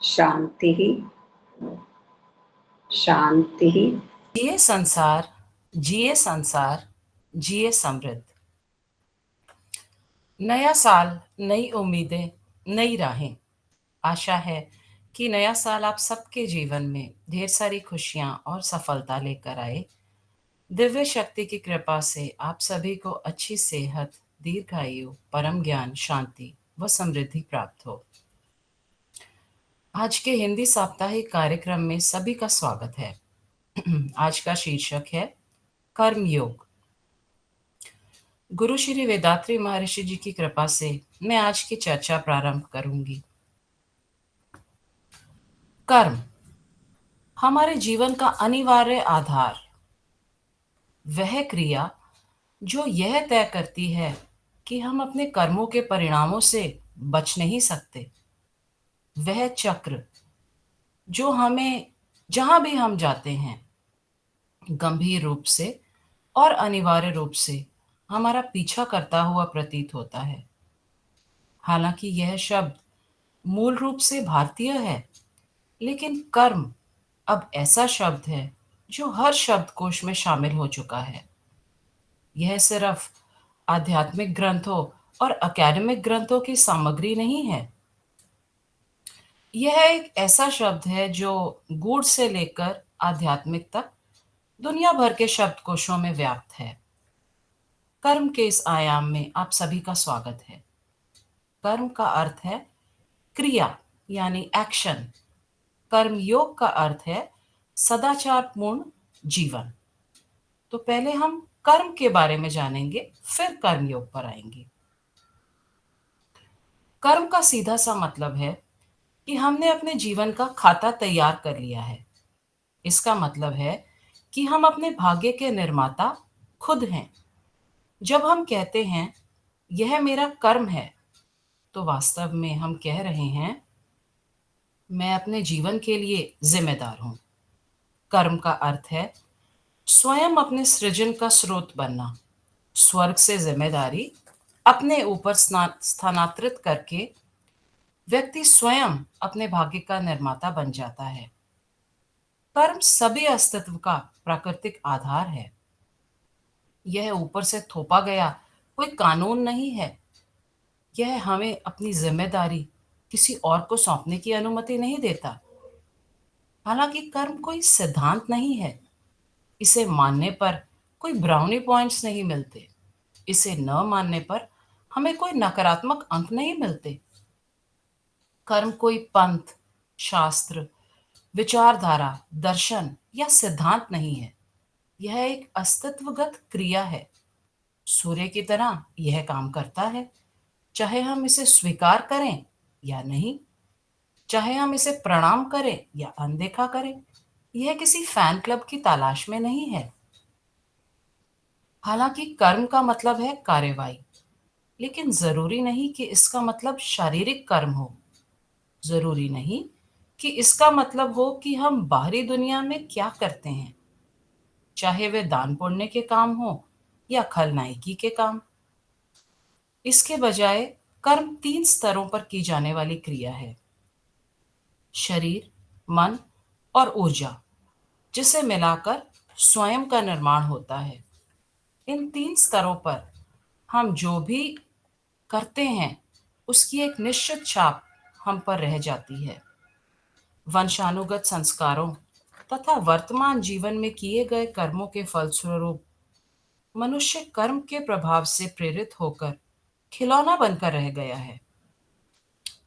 शान्तिः शान्तिः जिए संसार, जिए संसार, जिए समृद्ध। नया साल, नई उम्मीदें, नई राहें। आशा है कि नया साल आप सबके जीवन में ढेर सारी खुशियां और सफलता लेकर आए। दिव्य शक्ति की कृपा से आप सभी को अच्छी सेहत, दीर्घायु, परम ज्ञान, शांति व समृद्धि प्राप्त हो। आज के हिंदी साप्ताहिक कार्यक्रम में सभी का स्वागत है। आज का शीर्षक है कर्म योग। गुरु श्री वेदात्री महर्षि जी की कृपा से मैं आज की चर्चा प्रारंभ करूंगी। कर्म हमारे जीवन का अनिवार्य आधार, वह क्रिया जो यह तय करती है कि हम अपने कर्मों के परिणामों से बच नहीं सकते। वह चक्र जो हमें जहां भी हम जाते हैं गंभीर रूप से और अनिवार्य रूप से हमारा पीछा करता हुआ प्रतीत होता है। हालांकि यह शब्द मूल रूप से भारतीय है, लेकिन कर्म अब ऐसा शब्द है जो हर शब्दकोश में शामिल हो चुका है। यह सिर्फ आध्यात्मिक ग्रंथों और अकादमिक ग्रंथों की सामग्री नहीं है। यह एक ऐसा शब्द है जो गूढ़ से लेकर आध्यात्मिक तक दुनिया भर के शब्दकोशों में व्याप्त है। कर्म के इस आयाम में आप सभी का स्वागत है। कर्म का अर्थ है क्रिया यानी एक्शन। कर्म योग का अर्थ है सदाचार पूर्ण जीवन। तो पहले हम कर्म के बारे में जानेंगे, फिर कर्म योग पर आएंगे। कर्म का सीधा सा मतलब है कि हमने अपने जीवन का खाता तैयार कर लिया है। इसका मतलब है कि हम अपने भाग्य के निर्माता खुद हैं। जब हम कहते हैं यह मेरा कर्म है, तो वास्तव में हम कह रहे हैं मैं अपने जीवन के लिए जिम्मेदार हूं। कर्म का अर्थ है स्वयं अपने सृजन का स्रोत बनना, स्वर्ग से जिम्मेदारी अपने ऊपर स्थानांतरित करके व्यक्ति स्वयं अपने भाग्य का निर्माता बन जाता है। कर्म सभी अस्तित्व का प्राकृतिक आधार है। यह ऊपर से थोपा गया कोई कानून नहीं है। यह हमें अपनी जिम्मेदारी किसी और को सौंपने की अनुमति नहीं देता। हालांकि कर्म कोई सिद्धांत नहीं है। इसे मानने पर कोई ब्राउनी पॉइंट्स नहीं मिलते। इसे न मानने पर हमें कोई नकारात्मक अंक नहीं मिलते। कर्म कोई पंथ, शास्त्र, विचारधारा, दर्शन या सिद्धांत नहीं है। यह एक अस्तित्वगत क्रिया है। सूर्य की तरह यह काम करता है, चाहे हम इसे स्वीकार करें या नहीं, चाहे हम इसे प्रणाम करें या अनदेखा करें। यह किसी फैन क्लब की तलाश में नहीं है। हालांकि कर्म का मतलब है कार्यवाही, लेकिन जरूरी नहीं कि इसका मतलब शारीरिक कर्म हो। जरूरी नहीं कि इसका मतलब हो कि हम बाहरी दुनिया में क्या करते हैं, चाहे वे दान पुण्य के काम हो या खलनायकी के काम। इसके बजाय कर्म 3 स्तरों पर की जाने वाली क्रिया है: शरीर, मन और ऊर्जा, जिसे मिलाकर स्वयं का निर्माण होता है। इन 3 स्तरों पर हम जो भी करते हैं उसकी एक निश्चित छाप हम पर रह जाती है। वंशानुगत संस्कारों तथा वर्तमान जीवन में किए गए कर्मों के फलस्वरूप मनुष्य कर्म के प्रभाव से प्रेरित होकर खिलौना बनकर रह गया है।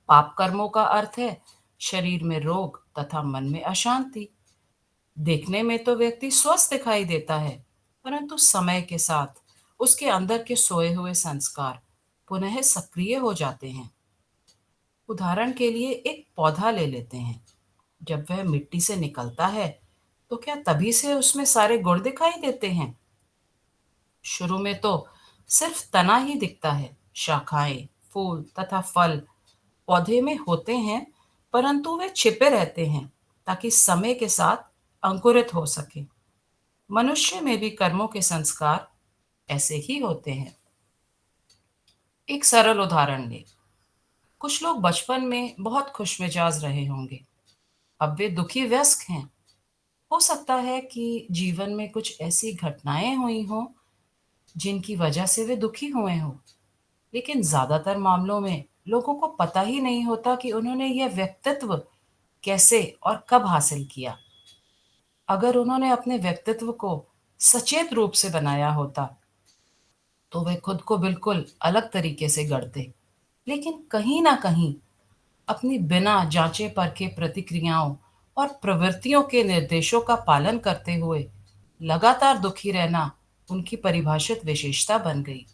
पाप कर्मों का अर्थ है शरीर में रोग तथा मन में अशांति। देखने में तो व्यक्ति स्वस्थ दिखाई देता है, परंतु समय के साथ उसके अंदर के सोए हुए संस्कार पुनः सक्रिय हो जाते हैं। उदाहरण के लिए एक पौधा ले लेते हैं। जब वह मिट्टी से निकलता है, तो क्या तभी से उसमें सारे गुण दिखाई देते हैं? शुरू में तो सिर्फ तना ही दिखता है। शाखाएं, फूल तथा फल पौधे में होते हैं, परंतु वे छिपे रहते हैं ताकि समय के साथ अंकुरित हो सके। मनुष्य में भी कर्मों के संस्कार ऐसे ही होते हैं। एक सरल उदाहरण लें। कुछ लोग बचपन में बहुत खुशमिजाज रहे होंगे, अब वे दुखी व्यस्क हैं। हो सकता है कि जीवन में कुछ ऐसी घटनाएं हुई हों जिनकी वजह से वे दुखी हुए हों, लेकिन ज्यादातर मामलों में लोगों को पता ही नहीं होता कि उन्होंने यह व्यक्तित्व कैसे और कब हासिल किया। अगर उन्होंने अपने व्यक्तित्व को सचेत रूप से बनाया होता तो वे खुद को बिल्कुल अलग तरीके से गढ़ते। लेकिन कहीं ना कहीं अपनी बिना जांचे परखे प्रतिक्रियाओं और प्रवृत्तियों के निर्देशों का पालन करते हुए लगातार दुखी रहना उनकी परिभाषित विशेषता बन गई।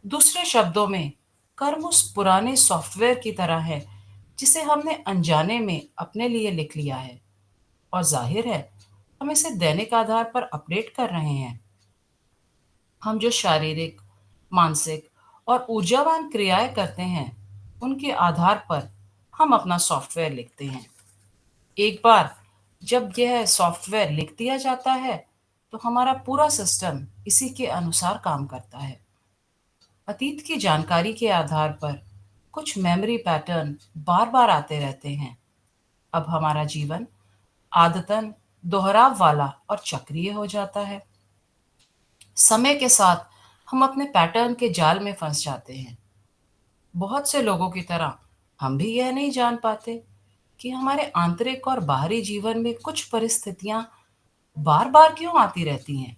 दूसरे शब्दों में, कर्म उस पुराने सॉफ्टवेयर की तरह है जिसे हमने अनजाने में अपने लिए लिख लिया है, और जाहिर है हम इसे दैनिक आधार पर अपडेट कर रहे हैं। हम जो शारीरिक, मानसिक और ऊर्जावान क्रियाएं करते हैं, उनके आधार पर हम अपना सॉफ्टवेयर लिखते हैं। एक बार जब यह सॉफ्टवेयर लिख दिया जाता है, तो हमारा पूरा सिस्टम इसी के अनुसार काम करता है। अतीत की जानकारी के आधार पर कुछ मेमोरी पैटर्न बार बार आते रहते हैं। अब हमारा जीवन आदतन दोहराव वाला और चक्रीय हो जाता है। समय के साथ हम अपने पैटर्न के जाल में फंस जाते हैं। बहुत से लोगों की तरह हम भी यह नहीं जान पाते कि हमारे आंतरिक और बाहरी जीवन में कुछ परिस्थितियां बार बार क्यों आती रहती हैं।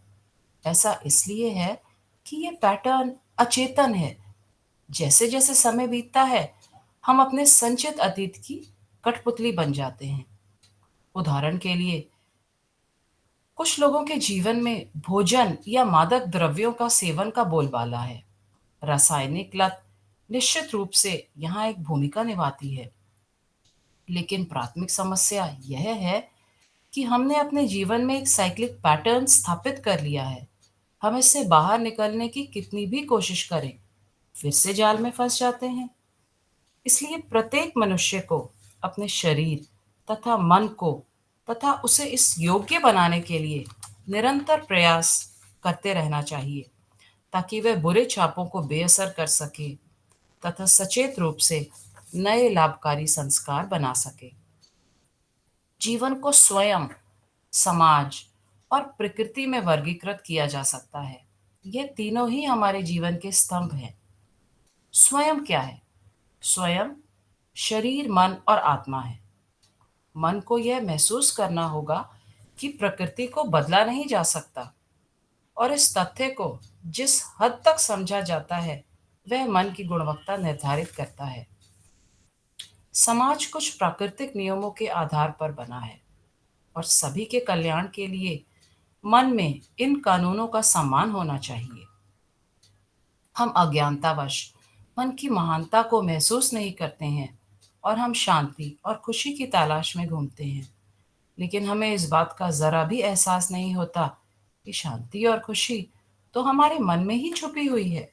ऐसा इसलिए है कि ये पैटर्न अचेतन है। जैसे जैसे समय बीतता है, हम अपने संचित अतीत की कठपुतली बन जाते हैं। उदाहरण के लिए, कुछ लोगों के जीवन में भोजन या मादक द्रव्यों का सेवन का बोलबाला है। रासायनिक लत निश्चित रूप से यहाँ एक भूमिका निभाती है, लेकिन प्राथमिक समस्या यह है कि हमने अपने जीवन में एक साइक्लिक पैटर्न स्थापित कर लिया है। हम इससे बाहर निकलने की कितनी भी कोशिश करें, फिर से जाल में फंस जाते हैं। इसलिए प्रत्येक मनुष्य को अपने शरीर तथा मन को तथा उसे इस योग्य बनाने के लिए निरंतर प्रयास करते रहना चाहिए, ताकि वह बुरे छापों को बेअसर कर सके तथा सचेत रूप से नए लाभकारी संस्कार बना सके। जीवन को स्वयं, समाज और प्रकृति में वर्गीकृत किया जा सकता है। ये तीनों ही हमारे जीवन के स्तंभ हैं। स्वयं क्या है? स्वयं शरीर, मन और आत्मा है। मन को यह महसूस करना होगा कि प्रकृति को बदला नहीं जा सकता, और इस तथ्य को जिस हद तक समझा जाता है, वह मन की गुणवत्ता निर्धारित करता है। समाज कुछ प्राकृतिक नियमों के आधार पर बना है, और सभी के कल्याण के लिए मन में इन कानूनों का सम्मान होना चाहिए। हम अज्ञानतावश मन की महानता को महसूस नहीं करते हैं, और हम शांति और खुशी की तलाश में घूमते हैं। लेकिन हमें इस बात का जरा भी एहसास नहीं होता कि शांति और खुशी तो हमारे मन में ही छुपी हुई है।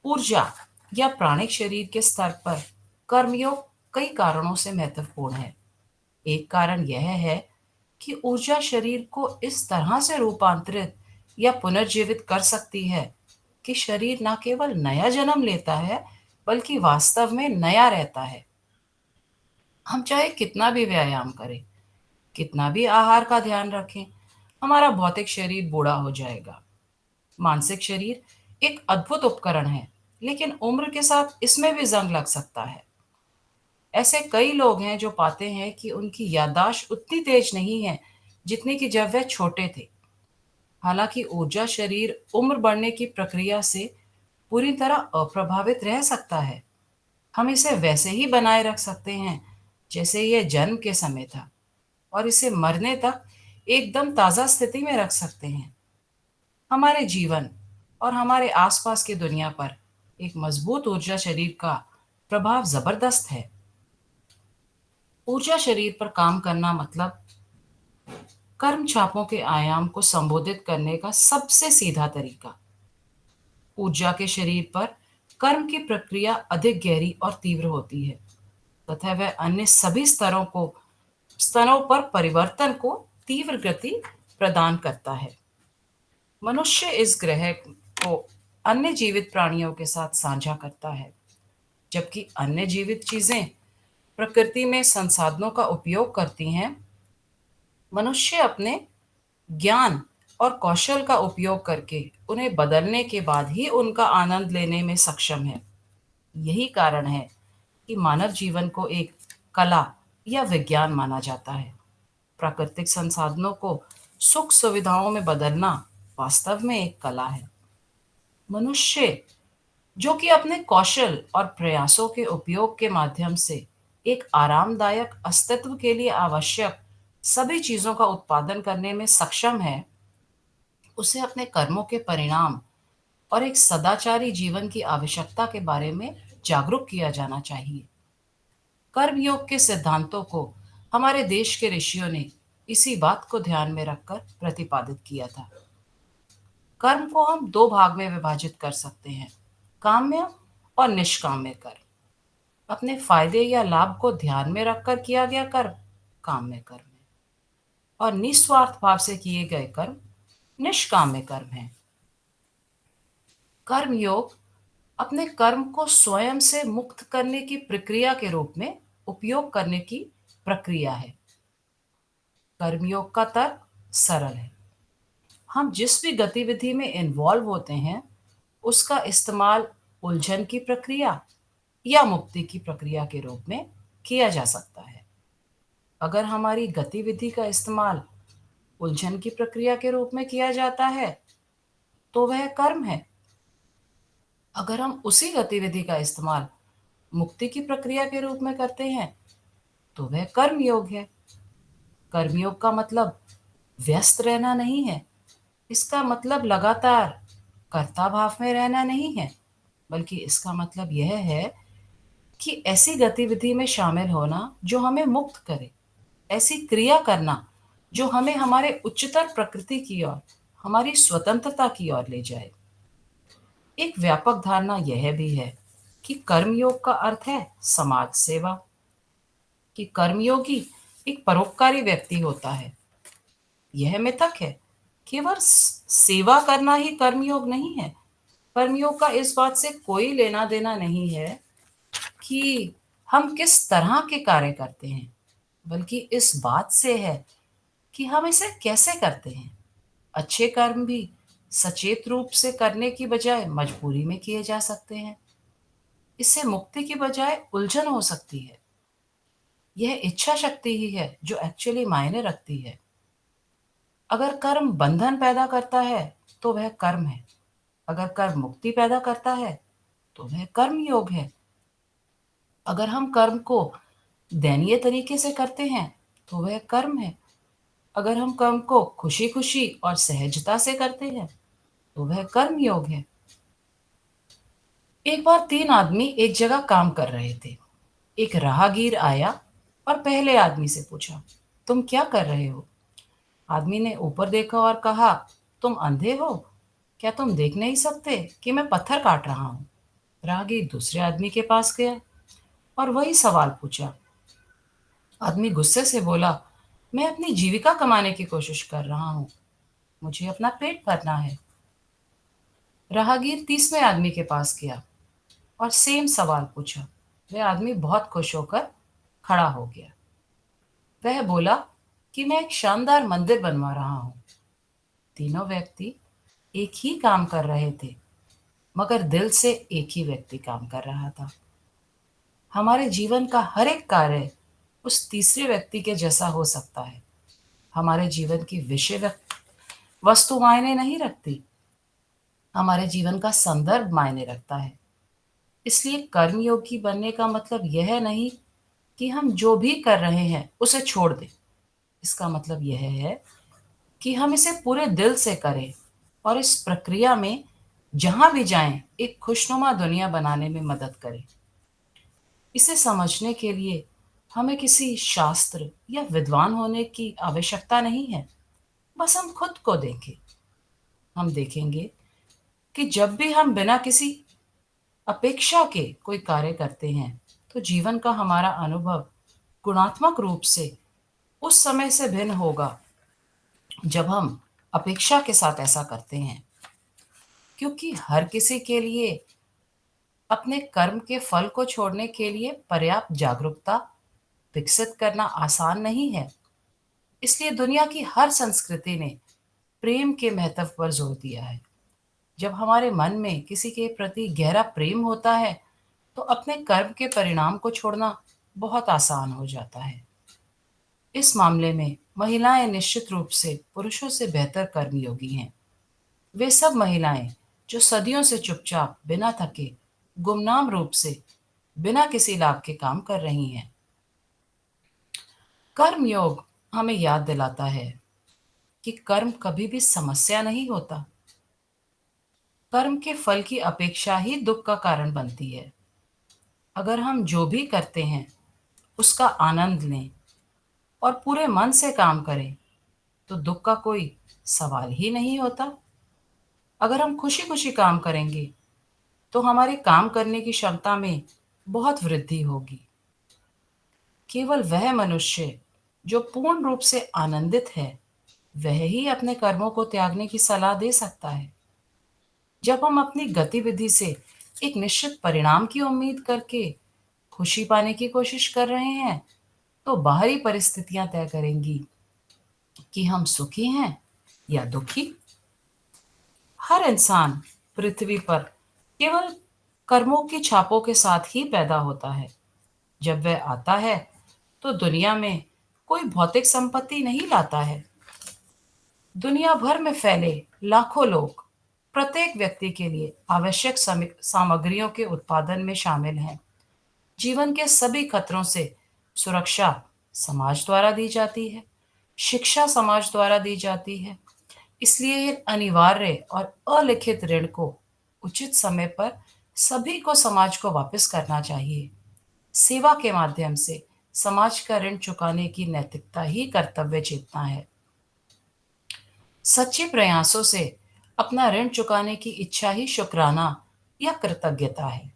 ऊर्जा या प्राणिक शरीर के स्तर पर कर्मयोग कई कारणों से महत्वपूर्ण है। एक कारण यह है कि ऊर्जा शरीर को इस तरह से रूपांतरित या पुनर्जीवित कर सकती है कि शरीर न केवल नया जन्म लेता है, बल्कि वास्तव में नया रहता है। हम चाहे कितना भी व्यायाम करें, कितना भी आहार का ध्यान रखें, हमारा भौतिक शरीर बूढ़ा हो जाएगा। मानसिक शरीर एक अद्भुत उपकरण है, लेकिन उम्र के साथ इसमें भी जंग लग सकता है। ऐसे कई लोग हैं जो पाते हैं कि उनकी याददाश्त उतनी तेज नहीं है जितनी कि जब वह छोटे थे। हालांकि ऊर्जा शरीर उम्र बढ़ने की प्रक्रिया से पूरी तरह अप्रभावित रह सकता है। हम इसे वैसे ही बनाए रख सकते हैं जैसे यह जन्म के समय था, और इसे मरने तक एकदम ताज़ा स्थिति में रख सकते हैं। हमारे जीवन और हमारे आसपास की दुनिया पर एक मजबूत ऊर्जा शरीर का प्रभाव जबरदस्त है। ऊर्जा शरीर पर काम करना मतलब कर्म छापों के आयाम को संबोधित करने का सबसे सीधा तरीका। ऊर्जा के शरीर पर कर्म की प्रक्रिया अधिक गहरी और तीव्र होती है, तथा वह अन्य सभी स्तरों पर परिवर्तन को तीव्र गति प्रदान करता है। मनुष्य इस ग्रह को अन्य जीवित प्राणियों के साथ साझा करता है। जबकि अन्य जीवित चीजें प्रकृति में संसाधनों का उपयोग करती हैं। मनुष्य अपने ज्ञान और कौशल का उपयोग करके उन्हें बदलने के बाद ही उनका आनंद लेने में सक्षम है। यही कारण है कि मानव जीवन को एक कला या विज्ञान माना जाता है। प्राकृतिक संसाधनों को सुख सुविधाओं में बदलना वास्तव में एक कला है। मनुष्य जो कि अपने कौशल और प्रयासों के उपयोग के माध्यम से एक आरामदायक अस्तित्व के लिए आवश्यक सभी चीजों का उत्पादन करने में सक्षम है, उसे अपने कर्मों के परिणाम और एक सदाचारी जीवन की आवश्यकता के बारे में जागरूक किया जाना चाहिए। कर्मयोग के सिद्धांतों को हमारे देश के ऋषियों ने इसी बात को ध्यान में रखकर प्रतिपादित किया था। कर्म को हम दो भाग में विभाजित कर सकते हैं, काम्य और निष्काम्य कर्म। अपने फायदे या लाभ को ध्यान में रखकर किया गया कर्म काम्य कर्म है, और निस्वार्थ भाव से किए गए कर्म निष्काम्य कर्म है। कर्म योग अपने कर्म को स्वयं से मुक्त करने की प्रक्रिया के रूप में उपयोग करने की प्रक्रिया है। कर्मयोग का तर्क सरल है। हम जिस भी गतिविधि में इन्वॉल्व होते हैं, उसका इस्तेमाल उलझन की प्रक्रिया या मुक्ति की प्रक्रिया के रूप में किया जा सकता है। अगर हमारी गतिविधि का इस्तेमाल उलझन की प्रक्रिया के रूप में किया जाता है, तो वह कर्म है। अगर हम उसी गतिविधि का इस्तेमाल मुक्ति की प्रक्रिया के रूप में करते हैं, तो वह कर्म योग है। कर्मयोग का मतलब व्यस्त रहना नहीं है। इसका मतलब लगातार कर्ता भाव में रहना नहीं है, बल्कि इसका मतलब यह है कि ऐसी गतिविधि में शामिल होना जो हमें मुक्त करे, ऐसी क्रिया करना जो हमें हमारे उच्चतर प्रकृति की ओर, हमारी स्वतंत्रता की ओर ले जाए। एक व्यापक धारणा यह भी है कि कर्मयोग का अर्थ है समाज सेवा, कि कर्मयोगी एक परोपकारी व्यक्ति होता है। यह मिथक है। केवल सेवा करना ही कर्मयोग नहीं है। कर्मयोग का इस बात से कोई लेना देना नहीं है कि हम किस तरह के कार्य करते हैं, बल्कि इस बात से है कि हम इसे कैसे करते हैं। अच्छे कर्म भी सचेत रूप से करने की बजाय मजबूरी में किए जा सकते हैं। इससे मुक्ति की बजाय उलझन हो सकती है। यह इच्छा शक्ति ही है जो एक्चुअली मायने रखती है। अगर कर्म बंधन पैदा करता है, तो वह कर्म है। अगर कर्म मुक्ति पैदा करता है, तो वह कर्म योग है। अगर हम कर्म को दयनीय तरीके से करते हैं, तो वह कर्म है। अगर हम कर्म को खुशी खुशी और सहजता से करते हैं, तो वह कर्म योग है। एक बार तीन आदमी एक जगह काम कर रहे थे। एक राहगीर आया और पहले आदमी से पूछा, तुम क्या कर रहे हो? आदमी ने ऊपर देखा और कहा, तुम अंधे हो? क्या तुम देख नहीं सकते कि मैं पत्थर काट रहा हूँ? राहगीर दूसरे आदमी के पास गया और वही सवाल पूछा। आदमी गुस्से से बोला, मैं अपनी जीविका कमाने की कोशिश कर रहा हूँ, मुझे अपना पेट भरना है। राहगीर तीसरे आदमी के पास गया और सेम सवाल पूछा। वह आदमी बहुत खुश होकर खड़ा हो गया। वह बोला कि मैं एक शानदार मंदिर बनवा रहा हूँ। तीनों व्यक्ति एक ही काम कर रहे थे, मगर दिल से एक ही व्यक्ति काम कर रहा था। हमारे जीवन का हर एक कार्य उस तीसरे व्यक्ति के जैसा हो सकता है। हमारे जीवन की विषय वस्तु मायने नहीं रखती, हमारे जीवन का संदर्भ मायने रखता है। इसलिए कर्मयोगी बनने का मतलब यह नहीं कि हम जो भी कर रहे हैं उसे छोड़ दें। इसका मतलब यह है कि हम इसे पूरे दिल से करें और इस प्रक्रिया में जहां भी जाएं एक खुशनुमा दुनिया बनाने में मदद करें। इसे समझने के लिए हमें किसी शास्त्र या विद्वान होने की आवश्यकता नहीं है। बस हम खुद को देखें। हम देखेंगे कि जब भी हम बिना किसी अपेक्षा के कोई कार्य करते हैं, तो जीवन का हमारा अनुभव गुणात्मक रूप से उस समय से भिन्न होगा जब हम अपेक्षा के साथ ऐसा करते हैं। क्योंकि हर किसी के लिए अपने कर्म के फल को छोड़ने के लिए पर्याप्त जागरूकता विकसित करना आसान नहीं है। इसलिए दुनिया की हर संस्कृति ने प्रेम के महत्व पर जोर दिया है। जब हमारे मन में किसी के प्रति गहरा प्रेम होता है, तो अपने कर्म के परिणाम को छोड़ना बहुत आसान हो जाता है। इस मामले में महिलाएं निश्चित रूप से पुरुषों से बेहतर कर्मयोगी हैं। वे सब महिलाएं जो सदियों से चुपचाप, बिना थके, गुमनाम रूप से, बिना किसी लाभ के काम कर रही हैं। कर्म योग हमें याद दिलाता है कि कर्म कभी भी समस्या नहीं होता। कर्म के फल की अपेक्षा ही दुख का कारण बनती है। अगर हम जो भी करते हैं उसका आनंद लें और पूरे मन से काम करें, तो दुख का कोई सवाल ही नहीं होता। अगर हम खुशी खुशी काम करेंगे तो हमारे काम करने की क्षमता में बहुत वृद्धि होगी। केवल वह मनुष्य जो पूर्ण रूप से आनंदित है, वह ही अपने कर्मों को त्यागने की सलाह दे सकता है। जब हम अपनी गतिविधि से एक निश्चित परिणाम की उम्मीद करके खुशी पाने की कोशिश कर रहे हैं, तो बाहरी परिस्थितियां तय करेंगी कि हम सुखी हैं या दुखी। हर इंसान पृथ्वी पर केवल कर्मों की छापों के साथ ही पैदा होता है। जब वह आता है, तो दुनिया में कोई भौतिक संपत्ति नहीं लाता है। दुनिया भर में फैले लाखों लोग प्रत्येक व्यक्ति के लिए आवश्यक सामग्रियों के उत्पादन में शामिल हैं। जीवन के सभी खतरों से सुरक्षा समाज द्वारा दी जाती है, शिक्षा समाज द्वारा दी जाती है। इसलिए ये अनिवार्य और अलिखित ऋण को उचित समय पर सभी को समाज को वापस करना चाहिए। सेवा के माध्यम से समाज का ऋण चुकाने की नैतिकता ही कर्तव्य चेतना है। सच्चे प्रयासों से अपना ऋण चुकाने की इच्छा ही शुक्राना या कृतज्ञता है।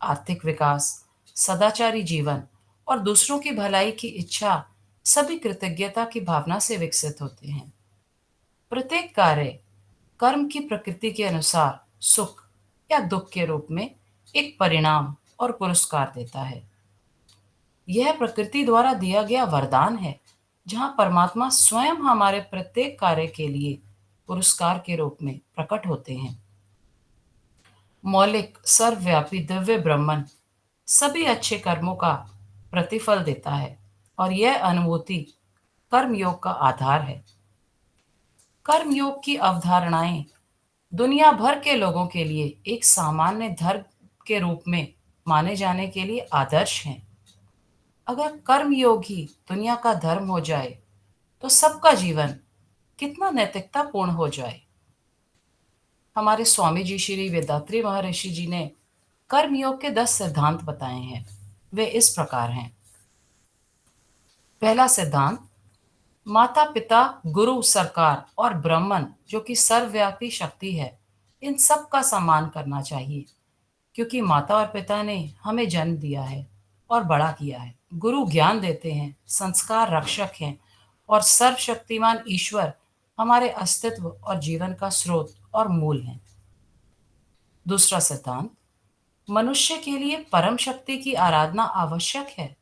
आर्थिक विकास, सदाचारी जीवन और दूसरों की भलाई की इच्छा सभी कृतज्ञता की भावना से विकसित होते हैं। प्रत्येक कार्य कर्म की प्रकृति के अनुसार सुख या दुख के रूप में एक परिणाम और पुरस्कार देता है। यह प्रकृति द्वारा दिया गया वरदान है, जहाँ परमात्मा स्वयं हमारे प्रत्येक कार्य के लिए पुरस्कार के रूप में प्रकट होते हैं। मौलिक, सर्वव्यापी दिव्य ब्रह्मन सभी अच्छे कर्मों का प्रतिफल देता है और यह अनुभूति कर्म योग का आधार है। कर्म योग की अवधारणाएं दुनिया भर के लोगों के लिए एक सामान्य धर्म के रूप में माने जाने के लिए आदर्श हैं। अगर कर्म योग ही दुनिया का धर्म हो जाए, तो सबका जीवन कितना नैतिकतापूर्ण हो जाए। हमारे स्वामी जी श्री वेदात्री महर्षि जी ने कर्म योग के 10 सिद्धांत बताए हैं। वे इस प्रकार हैं। पहला सिद्धांत, माता पिता, गुरु, सरकार और ब्राह्मण जो कि सर्वव्यापी शक्ति है, इन सब का सम्मान करना चाहिए, क्योंकि माता और पिता ने हमें जन्म दिया है और बड़ा किया है। गुरु ज्ञान देते हैं, संस्कार रक्षक हैं और सर्वशक्तिमान ईश्वर हमारे अस्तित्व और जीवन का स्रोत और मूल हैं। दूसरा सिद्धांत, मनुष्य के लिए परम शक्ति की आराधना आवश्यक है,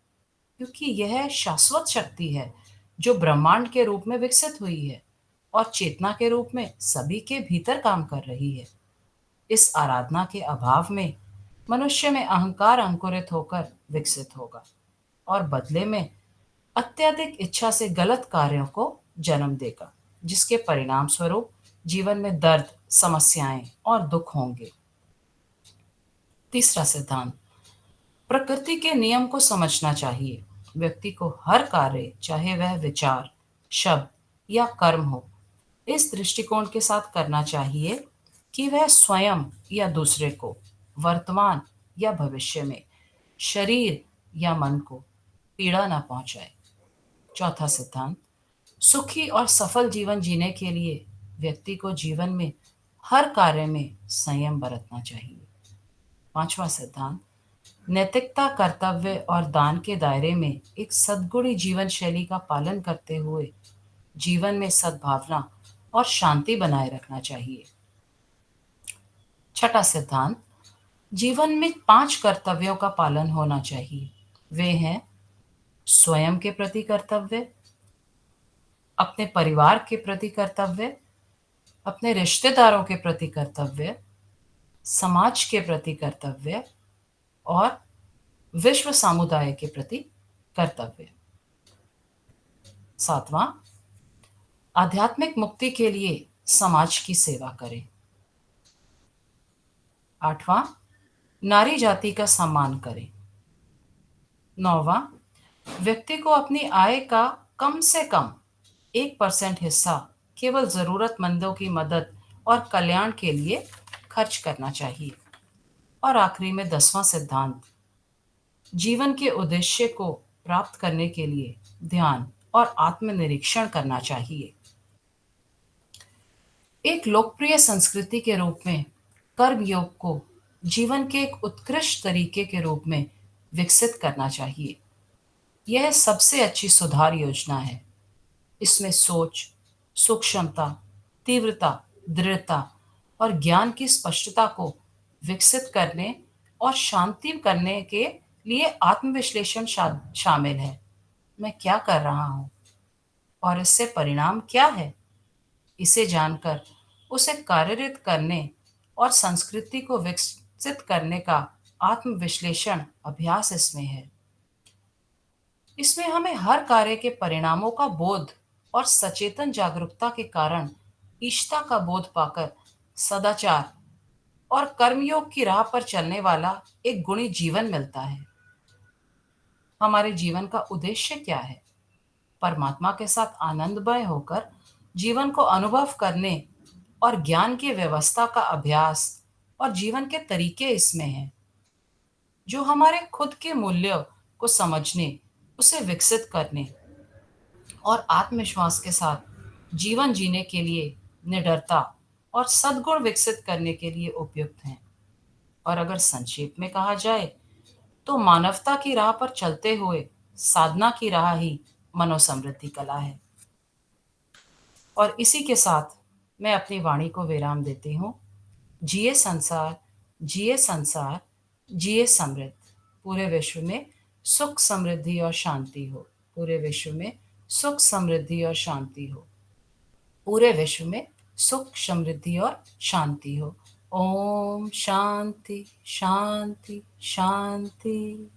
क्योंकि यह शाश्वत शक्ति है जो ब्रह्मांड के रूप में विकसित हुई है और चेतना के रूप में सभी के भीतर काम कर रही है। इस आराधना के अभाव में मनुष्य में अहंकार अंकुरित होकर विकसित होगा और बदले में अत्यधिक इच्छा से गलत कार्यों को जन्म देगा, जिसके परिणाम स्वरूप जीवन में दर्द, समस्याएं और दुख होंगे। तीसरा सिद्धांत, प्रकृति के नियम को समझना चाहिए। व्यक्ति को हर कार्य, चाहे वह विचार, शब्द या कर्म हो, इस दृष्टिकोण के साथ करना चाहिए कि वह स्वयं या दूसरे को, वर्तमान या भविष्य में, शरीर या मन को पीड़ा न पहुंचाए। चौथा सिद्धांत, सुखी और सफल जीवन जीने के लिए व्यक्ति को जीवन में हर कार्य में संयम बरतना चाहिए। पांचवा सिद्धांत, नैतिकता, कर्तव्य और दान के दायरे में एक सद्गुणी जीवन शैली का पालन करते हुए जीवन में सद्भावना और शांति बनाए रखना चाहिए। छठा सिद्धांत, जीवन में 5 कर्तव्यों का पालन होना चाहिए। वे हैं स्वयं के प्रति कर्तव्य, अपने परिवार के प्रति कर्तव्य, अपने रिश्तेदारों के प्रति कर्तव्य, समाज के प्रति कर्तव्य और विश्व समुदाय के प्रति कर्तव्य। 7वां, आध्यात्मिक मुक्ति के लिए समाज की सेवा करें। 8वां, नारी जाति का सम्मान करें। 9वां, व्यक्ति को अपनी आय का कम से कम 1% हिस्सा केवल ज़रूरतमंदों की मदद और कल्याण के लिए खर्च करना चाहिए। और आखिरी में 10वां सिद्धांत, जीवन के उद्देश्य को प्राप्त करने के लिए ध्यान और आत्मनिरीक्षण करना चाहिए। एक लोकप्रिय संस्कृति के रूप में कर्म योग को जीवन के एक उत्कृष्ट तरीके के रूप में विकसित करना चाहिए। यह सबसे अच्छी सुधार योजना है। इसमें सोच, सूक्ष्मता, तीव्रता, दृढ़ता और ज्ञान की स्पष्टता को विकसित करने और शांति करने के लिए आत्मविश्लेषण शामिल है। मैं क्या कर रहा हूँ और इससे परिणाम क्या है? इसे जानकर उसे कार्यरत करने और संस्कृति को विकसित करने का आत्मविश्लेषण अभ्यास इसमें है। इसमें हमें हर कार्य के परिणामों का बोध और सचेतन जागरूकता के कारण ईश्ता का बोध पाकर सदाचार और कर्मयोग की राह पर चलने वाला एक गुणी जीवन मिलता है। हमारे जीवन का उद्देश्य क्या है? परमात्मा के साथ आनंदमय होकर जीवन को अनुभव करने और ज्ञान की व्यवस्था का अभ्यास और जीवन के तरीके इसमें हैं, जो हमारे खुद के मूल्य को समझने, उसे विकसित करने और आत्मविश्वास के साथ जीवन जीने के लिए निडरता और सद्गुण विकसित करने के लिए उपयुक्त हैं। और अगर संक्षेप में कहा जाए तो मानवता की राह पर चलते हुए साधना की राह ही मनोसमृद्धि कला है। और इसी के साथ मैं अपनी वाणी को विराम देती हूँ। जिए संसार, जिए संसार, जिए समृद्ध। पूरे विश्व में सुख समृद्धि और शांति हो। पूरे विश्व में सुख समृद्धि और शांति हो। पूरे विश्व में सुख समृद्धि और शांति हो। ओम शांति शांति शांति।